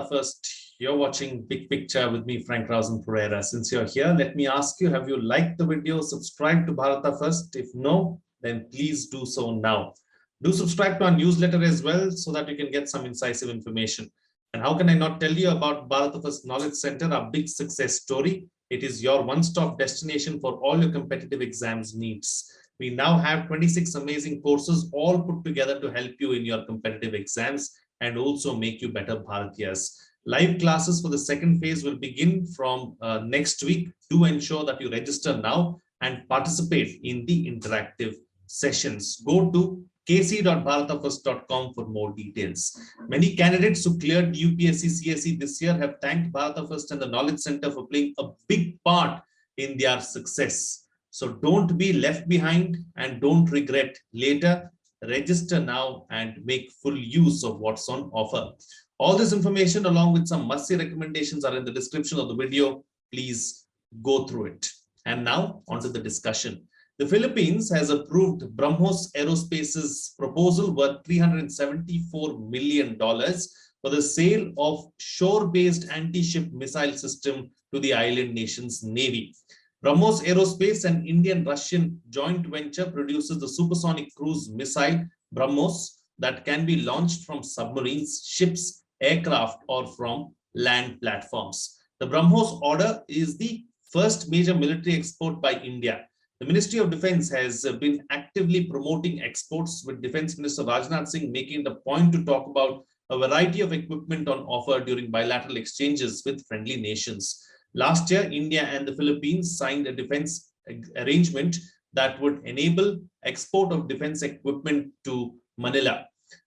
Bharata First. You're watching Big Picture with me, Frank Rausen Pereira. Since you're here, let me ask you, have you liked the video? Subscribe to Bharata First. If no, then please do so now. Do subscribe to our newsletter as well so that you can get some incisive information. And how can I not tell you about Bharata First Knowledge Center, our big success story? It is your one-stop destination for all your competitive exams needs. We now have 26 amazing courses all put together to help you in your competitive exams and also make you better Bharatiyas. Live classes for the second phase will begin from next week. Do ensure that you register now and participate in the interactive sessions. Go to kc.bharatafirst.com for more details. Many candidates who cleared UPSC CSE this year have thanked Bharata First and the Knowledge Center for playing a big part in their success. So don't be left behind and don't regret later. Register now and make full use of what's on offer. All this information along with some must-see recommendations are in the description of the video. Please go through it. And now onto the discussion. The Philippines has approved BrahMos Aerospace's proposal worth $374 million for the sale of shore-based anti-ship missile system to the island nation's navy. BrahMos Aerospace, an Indian-Russian joint venture, produces the supersonic cruise missile BrahMos that can be launched from submarines, ships, aircraft, or from land platforms. The BrahMos order is the first major military export by India. The Ministry of Defense has been actively promoting exports, with Defense Minister Rajnath Singh making it a point to talk about a variety of equipment on offer during bilateral exchanges with friendly nations. Last year, India and the Philippines signed a defense arrangement that would enable export of defense equipment to Manila.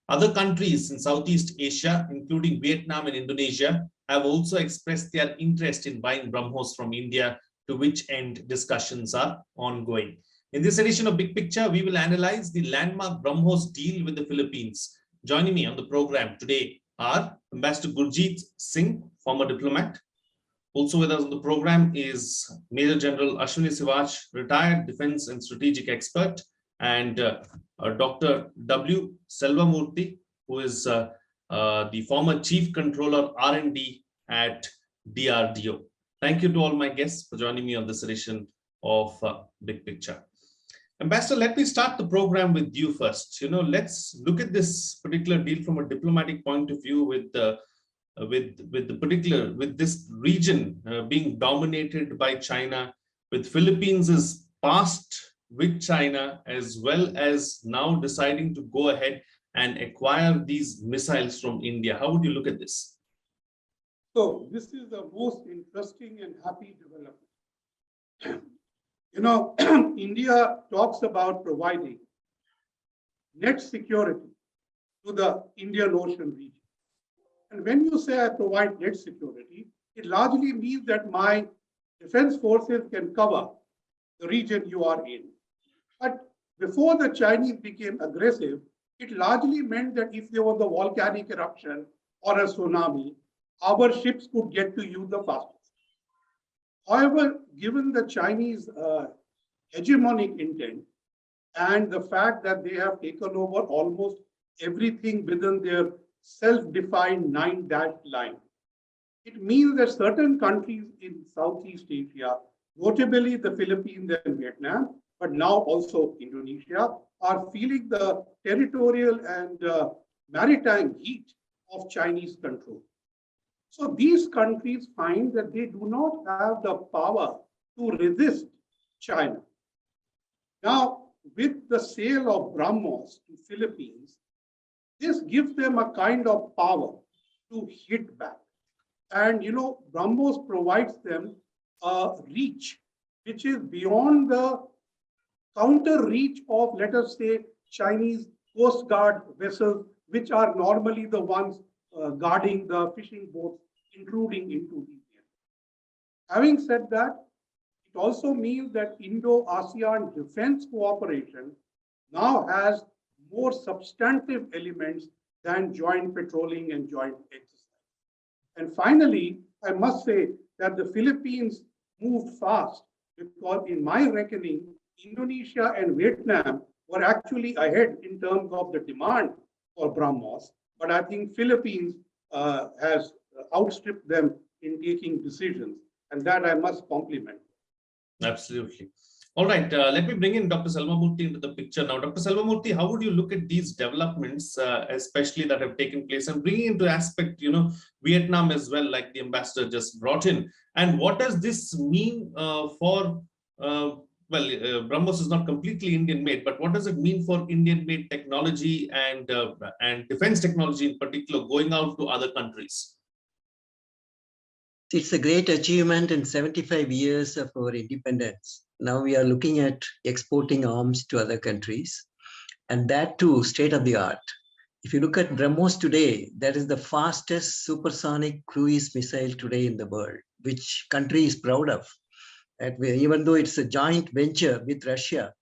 Other countries in Southeast Asia, including Vietnam and Indonesia, have also expressed their interest in buying BrahMos from India, to which end discussions are ongoing. In this edition of Big Picture, we will analyze the landmark BrahMos deal with the Philippines. Joining me on the program today are Ambassador Gurjit Singh, former diplomat. Also with us on the program is Major General Ashwani Siwach, retired defense and strategic expert, and Dr. W. Selvamurthy, who is the former Chief Controller R&D at DRDO. Thank you to all my guests for joining me on this edition of Big Picture. Ambassador, let me start the program with you first. Let's look at this particular deal from a diplomatic point of view with this region being dominated by China, with Philippines' past with China, as well as now deciding to go ahead and acquire these missiles from India. How would you look at this? So this is the most interesting and happy development. India talks about providing net security to the Indian Ocean region. And when you say I provide net security, it largely means that my defense forces can cover the region you are in. But before the Chinese became aggressive, it largely meant that if there was a volcanic eruption or a tsunami, our ships could get to you the fastest. However, given the Chinese hegemonic intent and the fact that they have taken over almost everything within their self-defined 9-dash line, it means that certain countries in Southeast Asia, notably the Philippines and Vietnam, but now also Indonesia, are feeling the territorial and maritime heat of Chinese control. So these countries find that they do not have the power to resist China. Now, with the sale of BrahMos to Philippines, this gives them a kind of power to hit back. And, BrahMos provides them a reach which is beyond the counter reach of, let us say, Chinese Coast Guard vessels, which are normally the ones guarding the fishing boats, including into India. Having said that, it also means that Indo-ASEAN defense cooperation now has more substantive elements than joint patrolling and joint exercise. And finally, I must say that the Philippines moved fast because, in my reckoning, Indonesia and Vietnam were actually ahead in terms of the demand for BrahMos. But I think Philippines has outstrip them in taking decisions. And that I must compliment. Absolutely. All right, let me bring in Dr. Selvamurthy into the picture now. Dr. Selvamurthy, how would you look at these developments, especially that have taken place, and bringing into aspect, Vietnam as well, like the ambassador just brought in, and what does this mean for? BrahMos is not completely Indian-made, but what does it mean for Indian-made technology and defense technology in particular going out to other countries? It's a great achievement in 75 years of our independence. Now we are looking at exporting arms to other countries, and that too state of the art. If you look at BrahMos today, that is the fastest supersonic cruise missile today in the world, which country is proud of. Even though it's a joint venture with Russia,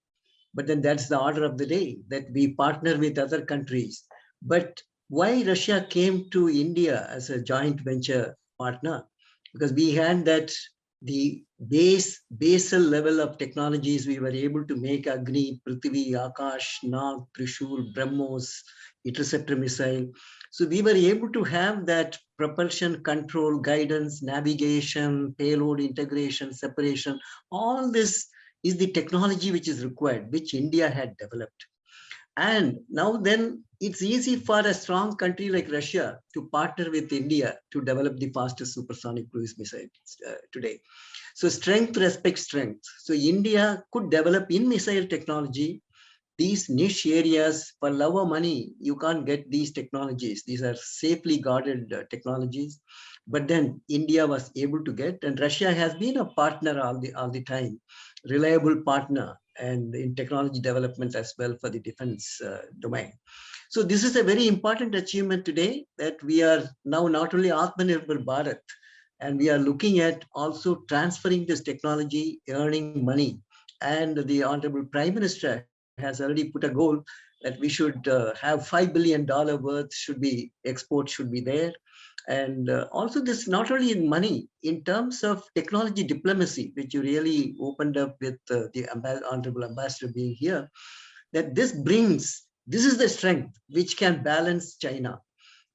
but then that's the order of the day, that we partner with other countries. But why Russia came to India as a joint venture partner? Because we had the basal level of technologies. We were able to make Agni, Prithvi, Akash, Nag, Trishul, BrahMos, interceptor missile. So we were able to have that propulsion control, guidance, navigation, payload integration, separation. All this is the technology which is required, which India had developed. And now then it's easy for a strong country like Russia to partner with India to develop the fastest supersonic cruise missile today. So strength respects strength. So India could develop in missile technology these niche areas. For love of money, you can't get these technologies. These are safely guarded technologies. But then India was able to get, and Russia has been a partner all the time, reliable partner, and in technology development as well for the defense domain. So this is a very important achievement today, that we are now not only Atmanirbhar Bharat, and we are looking at also transferring this technology, earning money. And the Honorable Prime Minister has already put a goal that we should have $5 billion worth export should be there. And also this not only in money, in terms of technology diplomacy, which you really opened up with the Honorable Ambassador being here, that this is the strength which can balance China.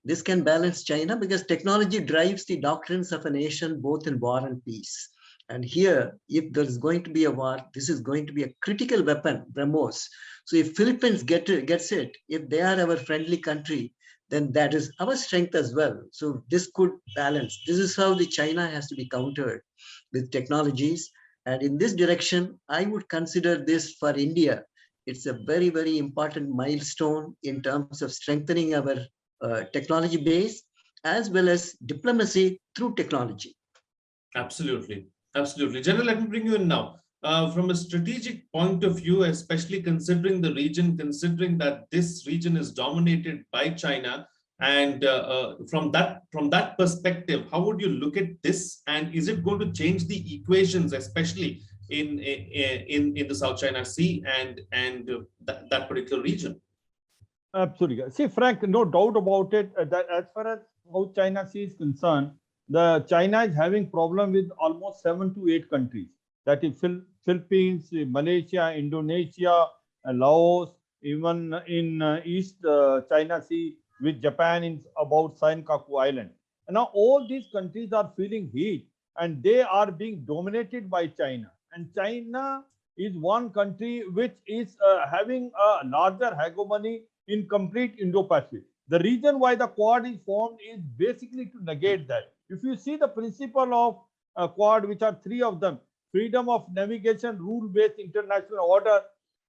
This can balance China because technology drives the doctrines of a nation, both in war and peace. And here, if there is going to be a war, this is going to be a critical weapon, BrahMos. So if Philippines gets it, if they are our friendly country, then that is our strength as well. So this could balance. This is how the China has to be countered with technologies. And in this direction, I would consider this for India. It's a very, very important milestone in terms of strengthening our technology base as well as diplomacy through technology. Absolutely. Absolutely. General, let me bring you in now. From a strategic point of view, especially considering the region, considering that this region is dominated by China, and from that perspective, how would you look at this? And is it going to change the equations, especially in the South China Sea and that particular region? Absolutely. See, Frank, no doubt about it. That as far as South China Sea is concerned, China is having problem with almost 7 to 8 countries. That is Philippines, Malaysia, Indonesia, Laos, even in East China Sea with Japan in about Senkaku Island. And now all these countries are feeling heat and they are being dominated by China. And China is one country which is having a larger hegemony in complete Indo-Pacific. The reason why the Quad is formed is basically to negate that. If you see the principle of Quad, which are 3 of them: freedom of navigation, rule-based international order,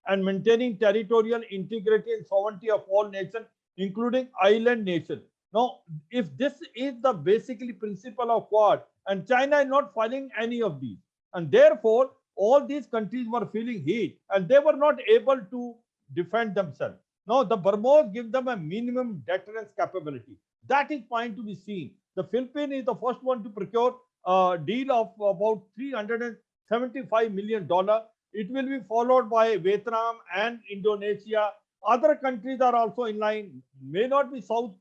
and maintaining territorial integrity and sovereignty of all nations, including island nations. Now, if this is the basically principle of Quad, and China is not following any of these, and therefore all these countries were feeling heat and they were not able to defend themselves. Now, the BrahMos give them a minimum deterrence capability. That is point to be seen. The Philippines is the first one to procure a deal of about $375 million. It will be followed by Vietnam and Indonesia. Other countries are also in line. May not be South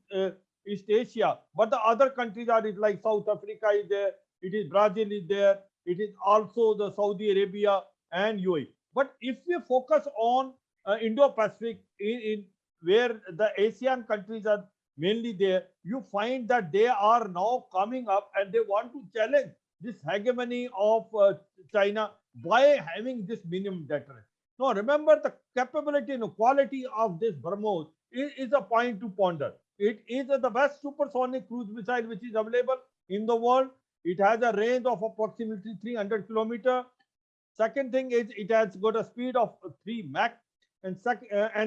East Asia, but the other countries are like South Africa is there. It is Brazil is there. It is also the Saudi Arabia and UAE. But if we focus on Indo-Pacific, in where the ASEAN countries are mainly there, you find that they are now coming up and they want to challenge this hegemony of China by having this minimum deterrence. Now, remember the capability and quality of this BrahMos is a point to ponder. It is the best supersonic cruise missile which is available in the world. It has a range of approximately 300 kilometers. Second thing is it has got a speed of 3 Mach. And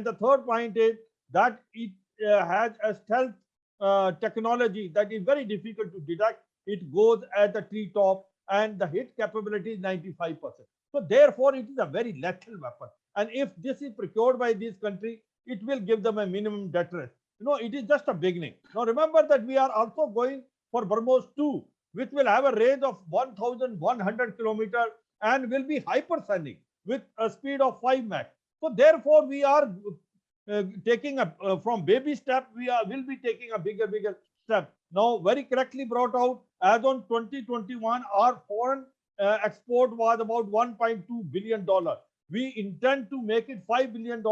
the third point is that it has a stealth technology that is very difficult to detect. It goes at the treetop and the hit capability is 95%. So therefore, it is a very lethal weapon. And if this is procured by this country, it will give them a minimum deterrence. It is just a beginning. Now remember that we are also going for BrahMos 2, which will have a range of 1,100 kilometers and will be hypersonic with a speed of 5 Mach. So therefore, we are taking from baby step, will be taking a bigger step. Now, very correctly brought out, as on 2021, our foreign export was about $1.2 billion. We intend to make it $5 billion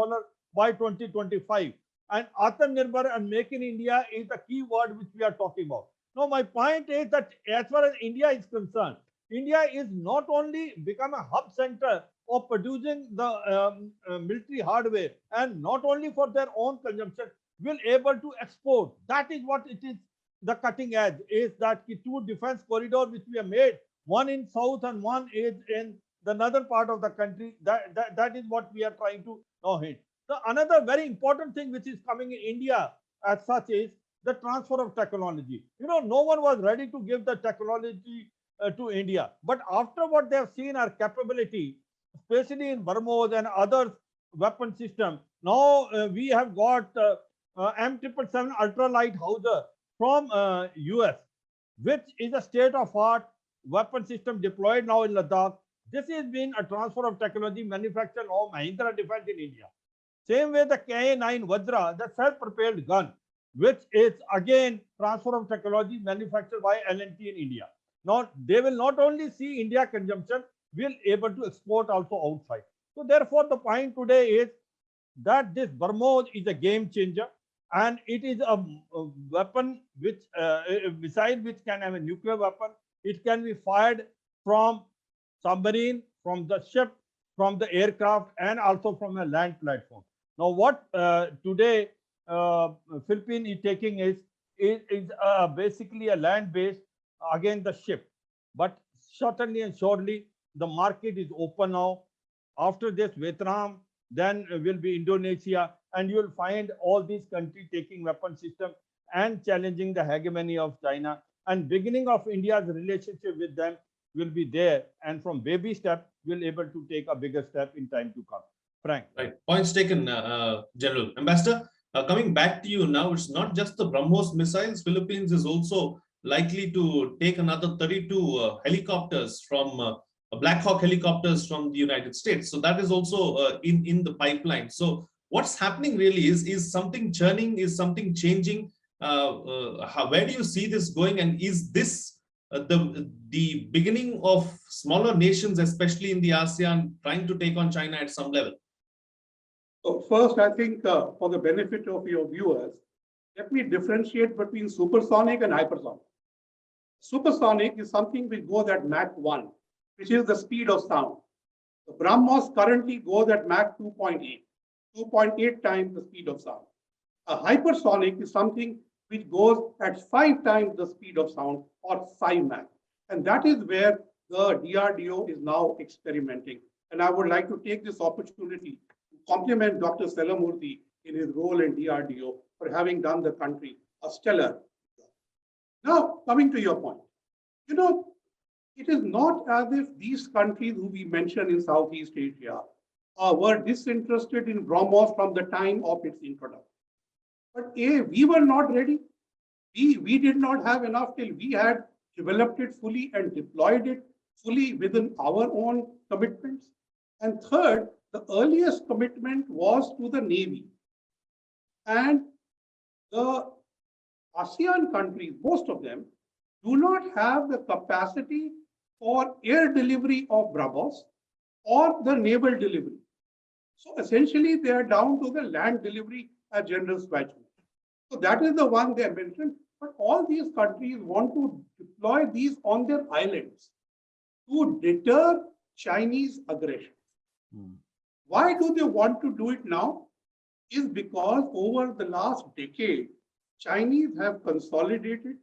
by 2025. And Atmanirbhar and Make in India is the key word which we are talking about. Now, my point is that as far as India is concerned, India is not only become a hub center of producing the military hardware and not only for their own consumption, will able to export. That is what it is. The cutting edge is that the 2 defense corridors which we have made, one in south and one is in the northern part of the country. That is what we are trying to now hit. So another very important thing which is coming in India as such is the transfer of technology. No one was ready to give the technology to India. But after what they have seen our capability, especially in BrahMos and other weapon systems, now we have got M777 ultralight howitzer from US, which is a state-of-art weapon system deployed now in Ladakh. This has been a transfer of technology manufactured by Mahindra Defense in India. Same way the Ka-9 Vajra, the self-propelled gun, which is again transfer of technology manufactured by L&T in India. Now, they will not only see India consumption, will able to export also outside. So therefore, the point today is that this BrahMos is a game changer, and it is a weapon which, a missile which can have a nuclear weapon. It can be fired from submarine, from the ship, from the aircraft, and also from a land platform. Now, what today Philippines is taking is basically a land-based against the ship. But certainly and surely, the market is open now. After this, Vietnam, then will be Indonesia, and you will find all these countries taking weapon systems and challenging the hegemony of China. And beginning of India's relationship with them will be there. And from baby step, we'll able to take a bigger step in time to come. Frank. Right. Points taken, General. Ambassador, coming back to you now, it's not just the BrahMos missiles. Philippines is also likely to take another 32 helicopters from Black Hawk helicopters from the United States. So that is also in the pipeline. So what's happening really is something churning, is something changing. Where do you see this going? And is this the beginning of smaller nations, especially in the ASEAN, trying to take on China at some level? So first, I think for the benefit of your viewers, let me differentiate between supersonic and hypersonic. Supersonic is something which goes at Mach 1, which is the speed of sound. The BrahMos currently goes at Mach 2.8 times the speed of sound. A hypersonic is something which goes at 5 times the speed of sound, or 5 Mach. And that is where the DRDO is now experimenting. And I would like to take this opportunity to compliment Dr. Selvamurthy in his role in DRDO for having done the country a stellar job. Now, coming to your point, it is not as if these countries who we mentioned in Southeast Asia were disinterested in BrahMos from the time of its introduction. But we were not ready. We did not have enough till we had developed it fully and deployed it fully within our own commitments. And third, the earliest commitment was to the Navy. And the ASEAN countries, most of them, do not have the capacity for air delivery of BrahMos or the naval delivery. So essentially, they are down to the land delivery, as General Siwach. So that is the one they mentioned. But all these countries want to deploy these on their islands to deter Chinese aggression. Why do they want to do it now? Is because over the last decade, Chinese have consolidated,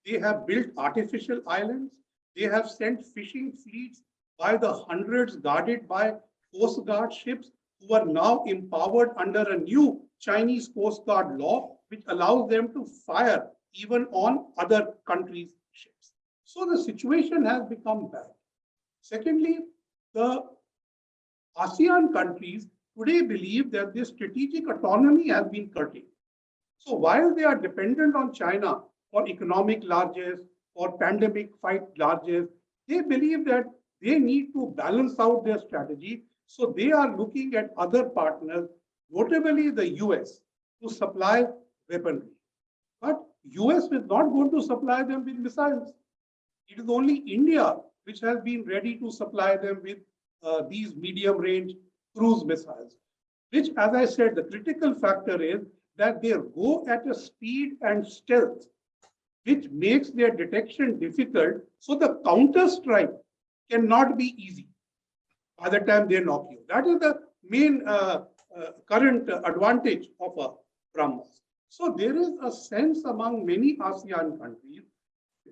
they have built artificial islands, they have sent fishing fleets by the hundreds guarded by Coast Guard ships who are now empowered under a new Chinese Coast Guard law, which allows them to fire even on other countries' ships. So the situation has become bad. Secondly, the ASEAN countries today believe that their strategic autonomy has been curtailed. So while they are dependent on China for economic largesse, for pandemic fight largesse, they believe that they need to balance out their strategy. So they are looking at other partners, notably the US, to supply weaponry. But US is not going to supply them with missiles. It is only India which has been ready to supply them with these medium-range cruise missiles, which, as I said, the critical factor is that they go at a speed and stealth, which makes their detection difficult. So the counter-strike cannot be easy by the time they knock you. That is the main current advantage of a BrahMos. So there is a sense among many ASEAN countries,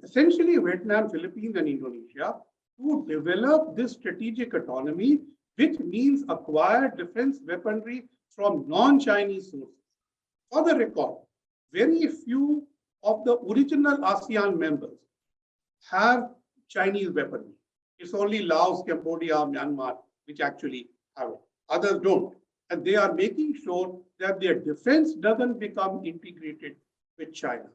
essentially Vietnam, Philippines, and Indonesia, to develop this strategic autonomy, which means acquire defense weaponry from non-Chinese sources. For the record, very few of the original ASEAN members have Chinese weaponry. It's only Laos, Cambodia, Myanmar, which actually have it. Others don't. And they are making sure that their defense doesn't become integrated with China.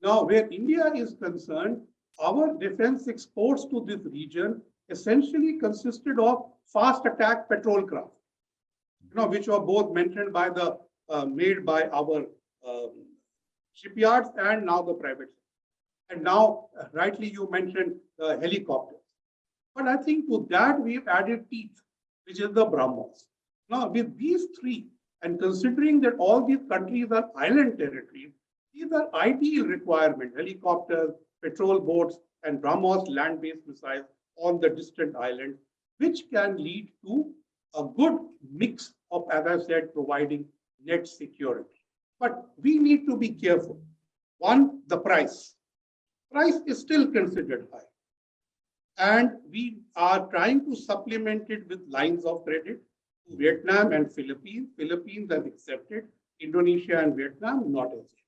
Now, where India is concerned, our defense exports to this region essentially consisted of fast attack patrol craft, which were both mentioned by the made by our shipyards and now the private. And now, rightly, you mentioned helicopters. But I think to that we've added teeth, which is the BrahMos. Now, with these three, and considering that all these countries are island territories, these are ideal requirements: helicopters, patrol boats, and BrahMos land-based missiles on the distant island, which can lead to a good mix of, as I said, providing net security. But we need to be careful. One, the price. Price is still considered high. And we are trying to supplement it with lines of credit to Vietnam and Philippines. Philippines have accepted, Indonesia and Vietnam not as yet.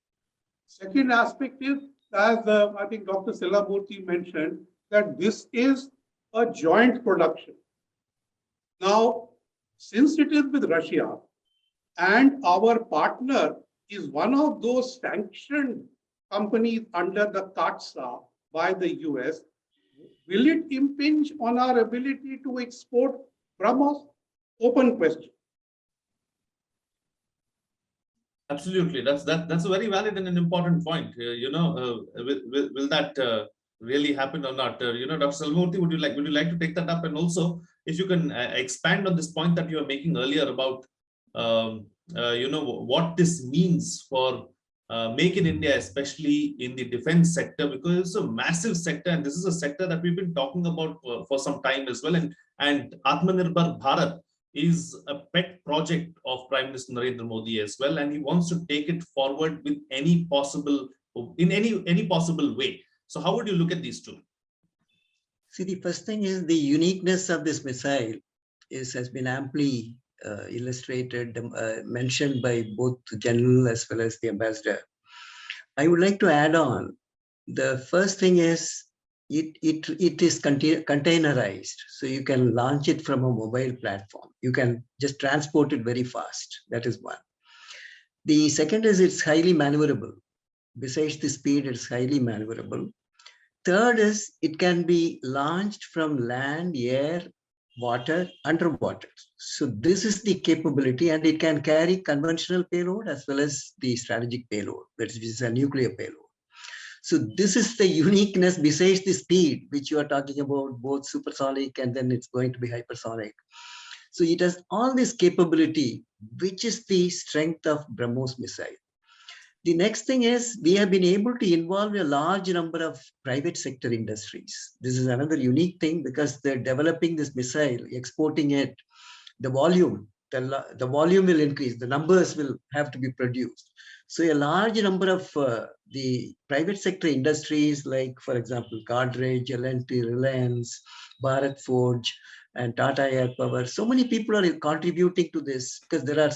Second aspect is, as I think Dr. Selvamurthy mentioned, that this is a joint production. Now, since it is with Russia and our partner is one of those sanctioned companies under the CAATSA by the US, will it impinge on our ability to export BrahMos? Open question. Absolutely, that's a very valid and an important point. Will that really happen or not? Dr. Selvamurthy, would you like to take that up? And also, if you can expand on this point that you were making earlier about what this means for Make in India, especially in the defense sector, because it's a massive sector, and this is a sector that we've been talking about for some time as well. And Atmanirbhar Bharat is a pet project of Prime Minister Narendra Modi as well, and he wants to take it forward with any possible way. So how would you look at these two? See, the first thing is the uniqueness of this missile has been amply illustrated, mentioned by both the general as well as the ambassador. I would like to add on. The first thing is it is containerized, so you can launch it from a mobile platform. You can just transport it very fast. That is one. The second is it's highly maneuverable. Besides the speed, it's highly maneuverable. Third is it can be launched from land, air, water, underwater. So this is the capability, and it can carry conventional payload as well as the strategic payload, which is a nuclear payload. So this is the uniqueness besides the speed, which you are talking about, both supersonic and then it's going to be hypersonic. So it has all this capability, which is the strength of BrahMos missile. The next thing is we have been able to involve a large number of private sector industries. This is another unique thing because they're developing this missile, exporting it, the volume, the volume will increase, the numbers will have to be produced. So a large number of the private sector industries, like, for example, Godrej, L&T, Reliance, Bharat Forge, and Tata Air Power, so many people are contributing to this because there are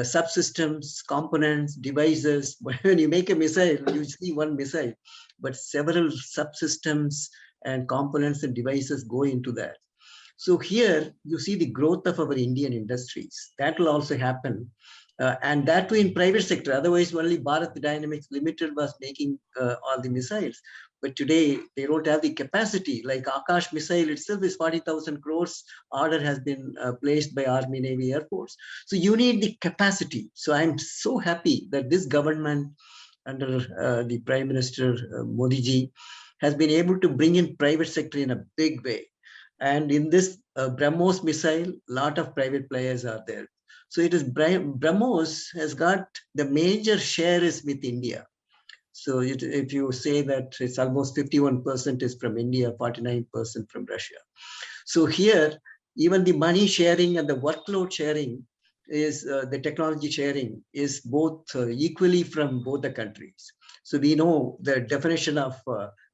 subsystems, components, devices. When you make a missile, you see one missile, but several subsystems and components and devices go into that. So here you see the growth of our Indian industries. That will also happen. And that too in private sector. Otherwise, only Bharat Dynamics Limited was making all the missiles. But today, they don't have the capacity. Like Akash missile itself is 40,000 crores. Order has been placed by Army, Navy, Air Force. So you need the capacity. So I'm so happy that this government under the Prime Minister Modi ji has been able to bring in private sector in a big way. And in this BrahMos missile, a lot of private players are there. So it is BrahMos has got the major share is with India. So if you say that it's almost 51% is from India, 49% from Russia. So here, even the money sharing and the workload sharing is the technology sharing is both equally from both the countries. So we know the definition of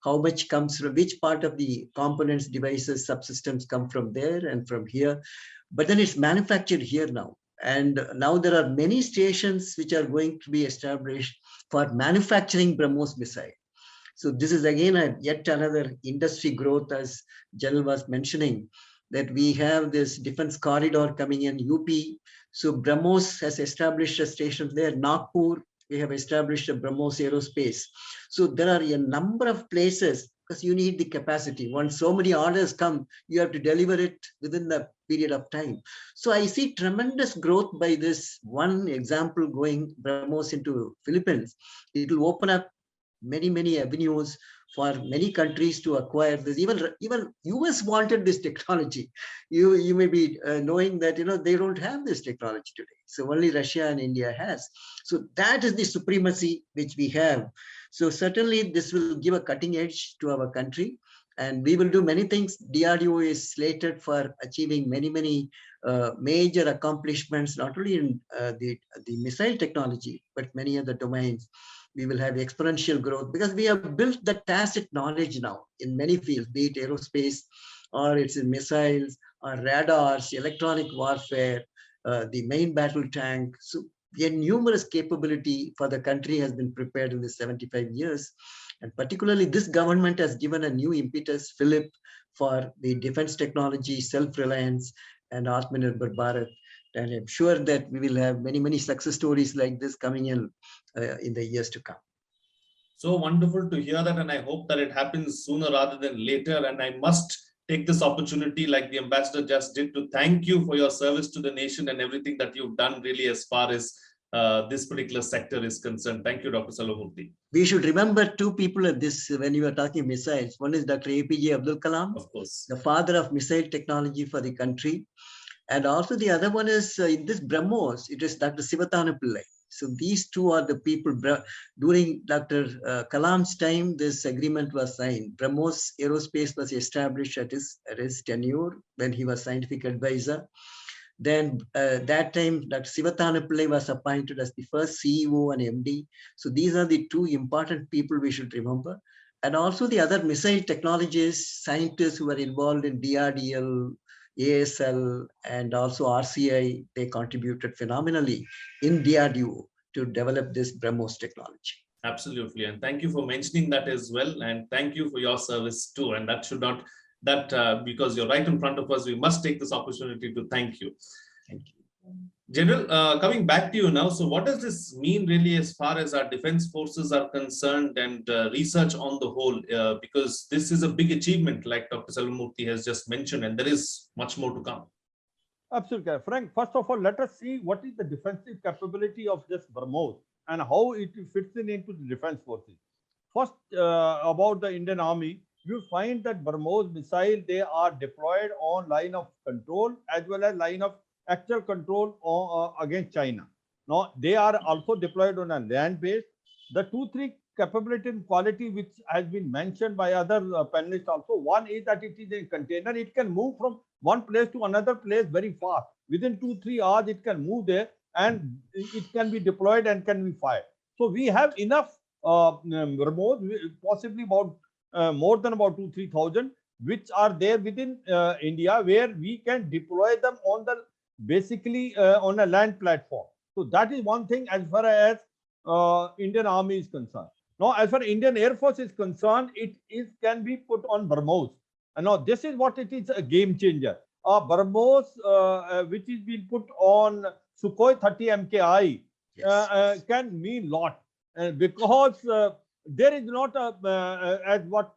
how much comes from which part of the components, devices, subsystems come from there and from here. But then it's manufactured here now. And now there are many stations which are going to be established for manufacturing BrahMos missile. So this is again yet another industry growth, as General was mentioning, that we have this defense corridor coming in UP. So BrahMos has established a station there. Nagpur, we have established a BrahMos Aerospace. So there are a number of places because you need the capacity. Once so many orders come, you have to deliver it within the period of time. So I see tremendous growth by this one example going BrahMos into Philippines. It will open up many avenues for many countries to acquire this. Even US wanted this technology. You may be knowing that they don't have this technology today. So only Russia and India has. So that is the supremacy which we have. So certainly this will give a cutting edge to our country, and we will do many things. DRDO is slated for achieving many major accomplishments, not only in the missile technology, but many other domains. We will have exponential growth because we have built the tacit knowledge now in many fields, be it aerospace, or it's in missiles, or radars, electronic warfare, the main battle tank. So the numerous capability for the country has been prepared in the 75 years. And particularly this government has given a new impetus, Philip, for the defense technology, self-reliance, and Atmanirbhar Bharat. And I'm sure that we will have many success stories like this coming in the years to come. So wonderful to hear that, and I hope that it happens sooner rather than later. And I must take this opportunity, like the ambassador just did, to thank you for your service to the nation and everything that you've done really as far as this particular sector is concerned. Thank you, Dr. Selvamurthy. We should remember two people at this when you are talking missiles. One is Dr. APJ Abdul Kalam, of course, the father of missile technology for the country. And also the other one is in this BrahMos, it is Dr. Siwach. So these two are the people. During Dr. Kalam's time, this agreement was signed. BrahMos Aerospace was established at his tenure when he was scientific advisor. Then that time, Dr. Siwach was appointed as the first CEO and MD. So these are the two important people we should remember. And also the other missile technologists, scientists who were involved in DRDO, ASL, and also RCI, they contributed phenomenally in DRDO to develop this BrahMos technology. Absolutely. And thank you for mentioning that as well. And thank you for your service too. And that should not, because you're right in front of us, we must take this opportunity to thank you. Thank you. General, coming back to you now, so what does this mean really as far as our defense forces are concerned and research on the whole? Because this is a big achievement, like Dr. Selvamurthy has just mentioned, and there is much more to come. Absolutely. Frank, first of all, let us see what is the defensive capability of this BrahMos and how it fits into the defense forces. First, about the Indian Army, you find that BrahMos missile, they are deployed on line of control as well as line of actual control against China. Now, they are also deployed on a land base the 2-3 capability and quality which has been mentioned by other panelists also. One is that it is a container. It can move from one place to another place very fast. Within 2-3 hours, it can move there and it can be deployed and can be fired. So we have enough remote, possibly about more than about 2-3,000, which are there within India, where we can deploy them on the basically on a land platform. So that is one thing as far as Indian Army is concerned. Now, as far as Indian Air Force is concerned, it can be put on BrahMos. And now this is what it is, a game changer. BrahMos, which is being put on Sukhoi 30 MKI, Yes. can mean lot, because there is not as what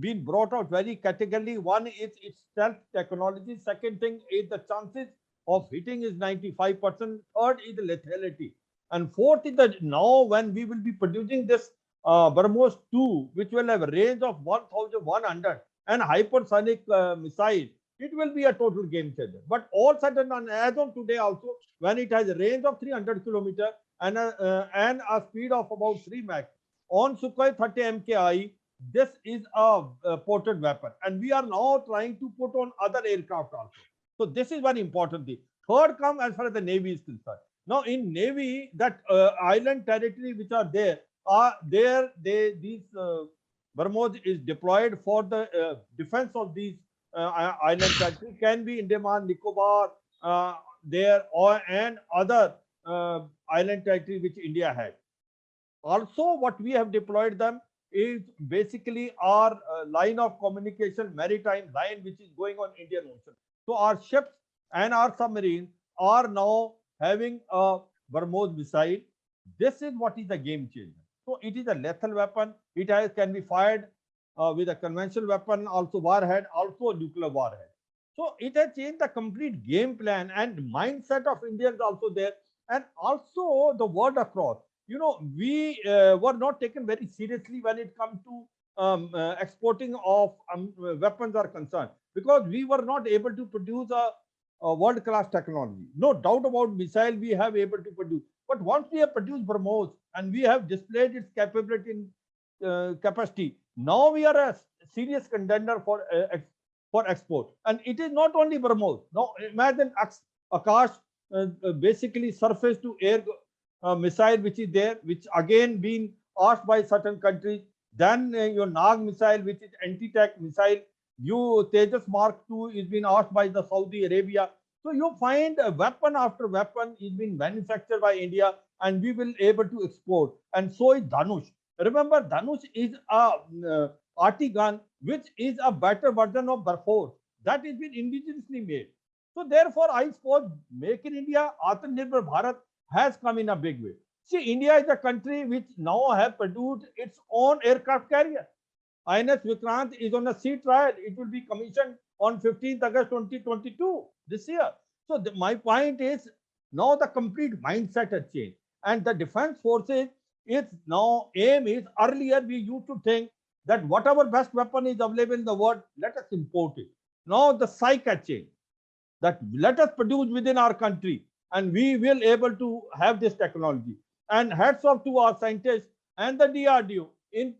been brought out very categorically. One is its stealth technology. Second thing is the chances of hitting is 95%. Third is the lethality. And fourth is that now when we will be producing this BrahMos 2, which will have a range of 1,100 and hypersonic missile, it will be a total game changer. But all sudden, as of today also, when it has a range of 300 kilometers and a speed of about 3 Mach on Sukhoi 30 MKI, this is a ported weapon. And we are now trying to put on other aircraft also. So this is one important thing. Third come as far as the Navy is concerned. Now in Navy, that island territory which are there, these BrahMos is deployed for the defense of these island territory. Can be Andaman, Nicobar, there and other island territory which India had. Also, what we have deployed them is basically our line of communication, maritime line, which is going on Indian Ocean. So our ships and our submarines are now having a BrahMos missile. This is what is a game changer. So it is a lethal weapon. It can be fired with a conventional weapon, also warhead, also nuclear warhead. So it has changed the complete game plan and mindset of Indians also there, and also the world across. You know, we were not taken very seriously when it comes to exporting of weapons are concerned, because we were not able to produce a world-class technology. No doubt about missile we have able to produce. But once we have produced BrahMos and we have displayed its capability in capacity, now we are a serious contender for export. And it is not only BrahMos. Now imagine Akash, basically surface to air missile which is there, which again been asked by certain countries. Then your Nag missile, which is anti-tank missile. You Tejas Mark II is being asked by the Saudi Arabia. So you find weapon after weapon is being manufactured by India, and we will able to export. And so is Dhanush. Remember, Dhanush is a RT gun, which is a better version of BrahMos that has been indigenously made. So therefore, I suppose Make in India, Atmanirbhar Bharat has come in a big way. See, India is a country which now have produced its own aircraft carrier. INS Vikrant is on a sea trial. It will be commissioned on 15th August 2022 this year. So my point is, now the complete mindset has changed, and the defense forces is now aim is, earlier we used to think that whatever best weapon is available in the world, let us import it. Now the psyche has changed, that let us produce within our country, and we will able to have this technology. And hats off to our scientists and the DRDO. In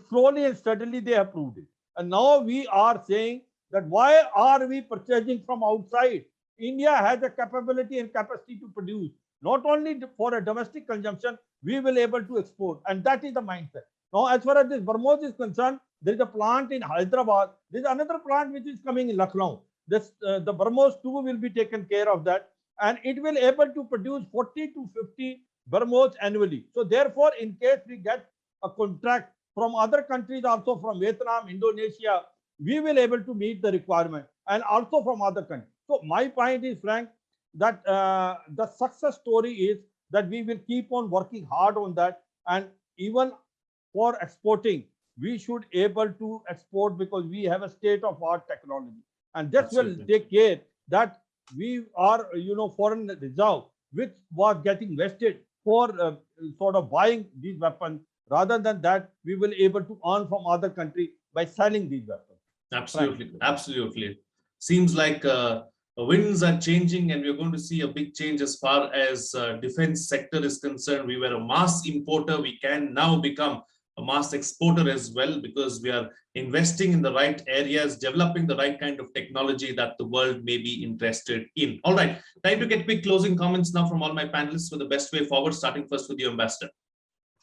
slowly and steadily they have proved it. And now we are saying that why are we purchasing from outside? India has the capability and capacity to produce, not only for a domestic consumption, we will able to export. And that is the mindset. Now, as far as this BrahMos is concerned, there is a plant in Hyderabad. There is another plant which is coming in Lucknow. This the BrahMos 2 will be taken care of that, and it will able to produce 40 to 50 BrahMos annually. So therefore, in case we get a contract from other countries, also from Vietnam, Indonesia, we will able to meet the requirement, and also from other countries. So my point is, Frank, that the success story is that we will keep on working hard on that, and even for exporting, we should able to export, because we have a state-of-art technology, and this will take care that we are, foreign reserve, which was getting vested for sort of buying these weapons. Rather than that, we will able to earn from other country by selling these weapons. Absolutely, absolutely. Seems like winds are changing, and we're going to see a big change as far as defense sector is concerned. We were a mass importer. We can now become a mass exporter as well, because we are investing in the right areas, developing the right kind of technology that the world may be interested in. All right, time to get quick closing comments now from all my panelists for the best way forward, starting first with you, Ambassador.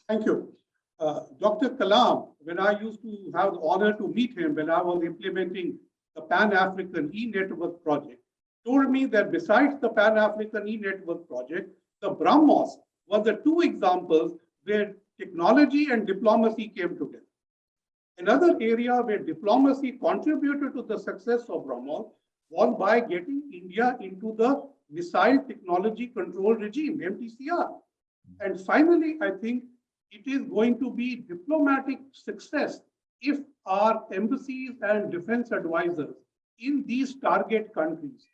Thank you. Dr. Kalam, when I used to have the honor to meet him when I was implementing the Pan-African E-Network project, told me that besides the Pan-African E-Network project, the BrahMos were the two examples where technology and diplomacy came together. Another area where diplomacy contributed to the success of BrahMos was by getting India into the Missile Technology Control Regime, MTCR. And finally, I think it is going to be diplomatic success if our embassies and defense advisors in these target countries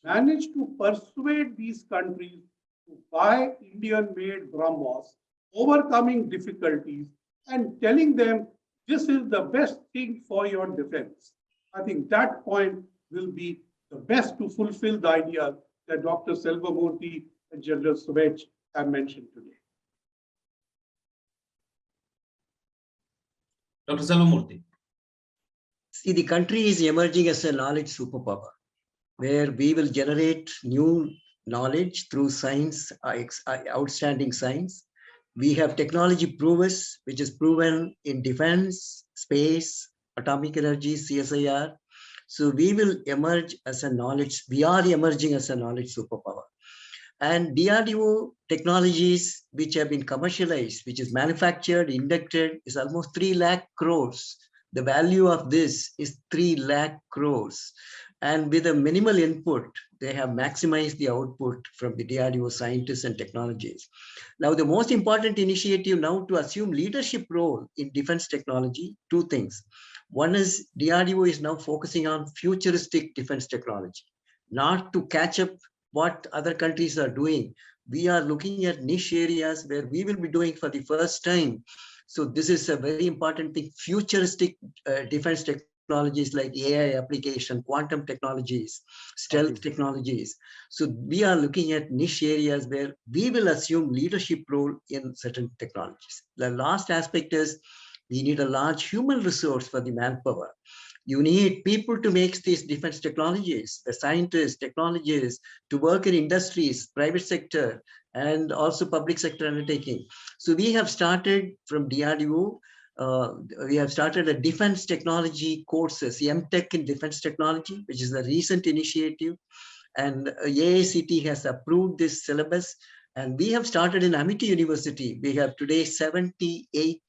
manage to persuade these countries to buy Indian-made BrahMos, overcoming difficulties and telling them this is the best thing for your defense. I think that point will be the best to fulfill the idea that Dr. Selvamurthy and General Siwach have mentioned today. Dr. Selvamurthy. See, the country is emerging as a knowledge superpower, where we will generate new knowledge through science, outstanding science. We have technology provers, which is proven in defense, space, atomic energy, CSIR. So we will emerge as a knowledge, we are emerging as a knowledge superpower. And DRDO technologies which have been commercialized, which is manufactured, inducted, is almost 3 lakh crores. The value of this is 3 lakh crores. And with a minimal input, they have maximized the output from the DRDO scientists and technologies. Now, the most important initiative now to assume leadership role in defense technology, two things. One is DRDO is now focusing on futuristic defense technology, not to catch up what other countries are doing. We are looking at niche areas where we will be doing for the first time. So this is a very important thing, futuristic defense technologies like AI application, quantum technologies, stealth technologies. So we are looking at niche areas where we will assume leadership role in certain technologies. The last aspect is we need a large human resource for the manpower. You need people to make these defense technologies, the scientists, technologists, to work in industries, private sector, and also public sector undertaking. So we have started from DRDO, we have started a defense technology courses, MTech in defense technology, which is a recent initiative. And AICT has approved this syllabus. And we have started in Amity University. We have today 78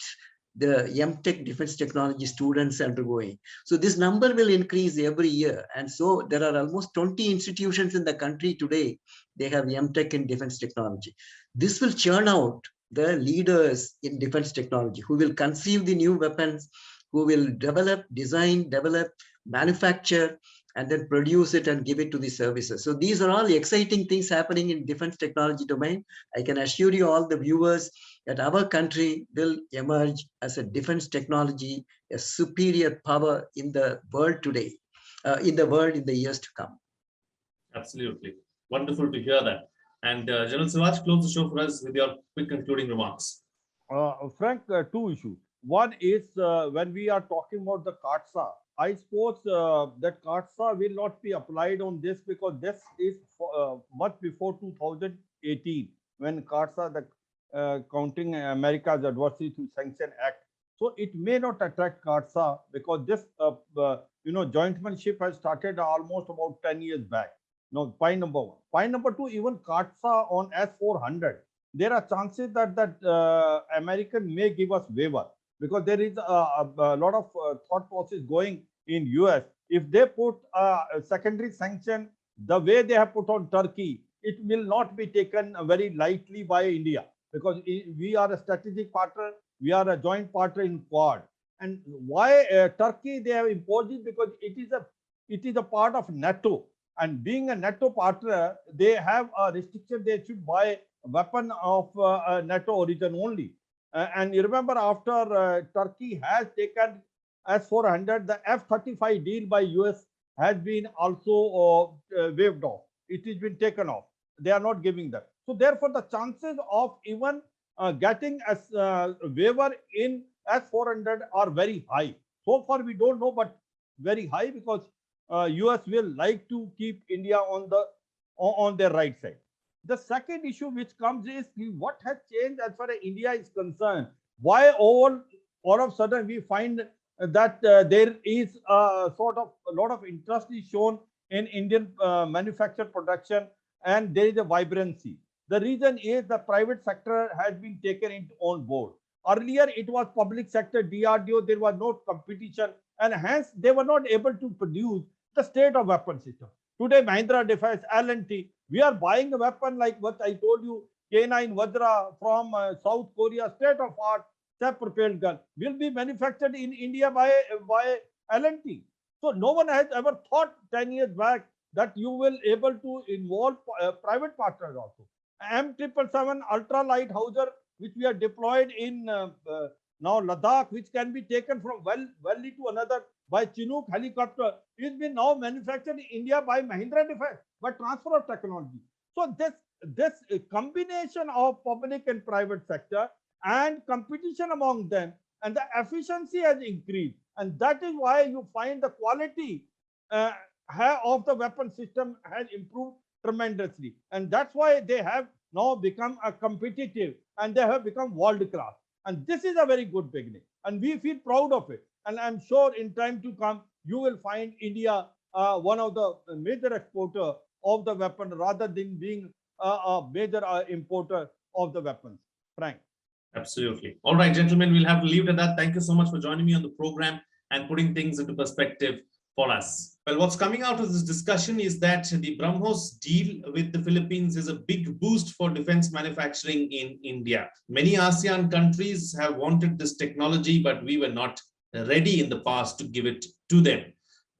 the MTech defense technology students undergoing. So this number will increase every year. And so there are almost 20 institutions in the country today. They have MTech in defense technology. This will churn out the leaders in defense technology who will conceive the new weapons, who will develop, design, develop, manufacture, and then produce it and give it to the services. So these are all the exciting things happening in defense technology domain. I can assure you all the viewers that our country will emerge as a defense technology, a superior power in the world today, in the years to come. Absolutely. Wonderful to hear that. And General Siwach, close the show for us with your quick concluding remarks. Frank, two issues. One is when we are talking about the CATSA, I suppose that CATSA will not be applied on this because this is much before 2018 when CATSA, the Counting America's Adversary Through Sanction Act. So it may not attract CATSA because this, jointmanship has started almost about 10 years back. Now, point number one. Point number two, even CATSA on S-400, there are chances that American may give us waiver because there is a lot of thought process going in US. If they put a secondary sanction the way they have put on Turkey, it will not be taken very lightly by India because we are a strategic partner, we are a joint partner in Quad. And why Turkey they have imposed it? Because it is a part of NATO, and being a NATO partner, they have a restriction. They should buy a weapon of NATO origin only. And you remember after Turkey has taken S-400, the F-35 deal by US has been also waived off. It has been taken off. They are not giving that. So therefore, the chances of even getting as waiver in S-400 are very high. So far, we don't know, but very high, because US will like to keep India on their right side. The second issue which comes is what has changed as far as India is concerned. Why all of a sudden we find that there is a lot of interest is shown in Indian manufactured production, and there is a vibrancy. The reason is the private sector has been taken on board. Earlier, it was public sector, DRDO, there was no competition, and hence they were not able to produce the state of weapon system. Today, Mahindra Defense, L&T, we are buying a weapon like what I told you, K9 Vajra from South Korea, state of art, self-propelled gun, will be manufactured in India by L&T. So no one has ever thought 10 years back that you will able to involve private partners also. M777 ultralight howitzer, which we are deployed in now Ladakh, which can be taken from Valley to another by Chinook helicopter, is been now manufactured in India by Mahindra Defense, by transfer of technology. So this combination of public and private sector and competition among them, and the efficiency has increased, and that is why you find the quality of the weapon system has improved tremendously, and that's why they have now become a competitive, and they have become world class, and this is a very good beginning, and we feel proud of it. And I'm sure in time to come you will find India one of the major exporter of the weapon, rather than being a major importer of the weapons. Frank. Absolutely. All right, gentlemen, we'll have to leave it at that. Thank you so much for joining me on the program and putting things into perspective for us. Well, what's coming out of this discussion is that the BrahMos deal with the Philippines is a big boost for defense manufacturing in India. Many ASEAN countries have wanted this technology, but we were not ready in the past to give it to them.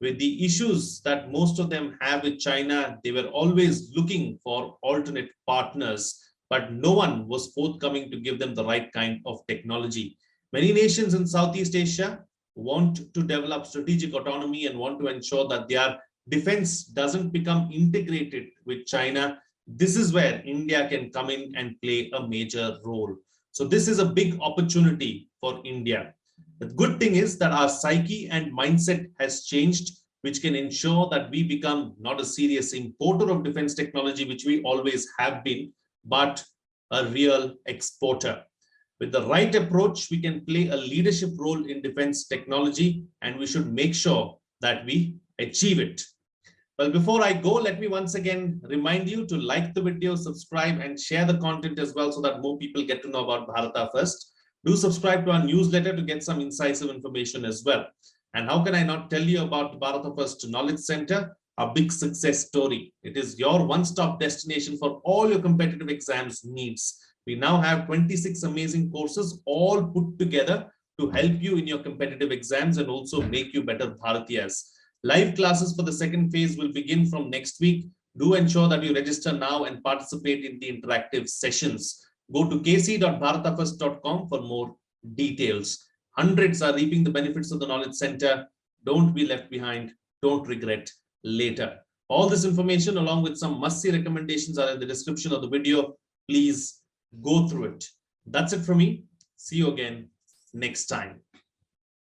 With the issues that most of them have with China, they were always looking for alternate partners, but no one was forthcoming to give them the right kind of technology. Many nations in Southeast Asia want to develop strategic autonomy and want to ensure that their defense doesn't become integrated with China. This is where India can come in and play a major role. So this is a big opportunity for India. The good thing is that our psyche and mindset has changed, which can ensure that we become not a serious importer of defense technology, which we always have been, but a real exporter. With the right approach, we can play a leadership role in defense technology, and we should make sure that we achieve it. Well, before I go, let me once again remind you to like the video, subscribe, and share the content as well, so that more people get to know about Bharata first. Do subscribe to our newsletter to get some incisive information as well. And how can I not tell you about Bharata First Knowledge Center, a big success story? It is your one-stop destination for all your competitive exams needs. We now have 26 amazing courses all put together to help you in your competitive exams and also make you better Bharatiyas. Live classes for the second phase will begin from next week. Do ensure that you register now and participate in the interactive sessions. Go to kc.bharatafirst.com for more details. Hundreds are reaping the benefits of the Knowledge Center. Don't be left behind. Don't regret later. All this information along with some must-see recommendations are in the description of the video. Please go through it. That's it from me. See you again next time.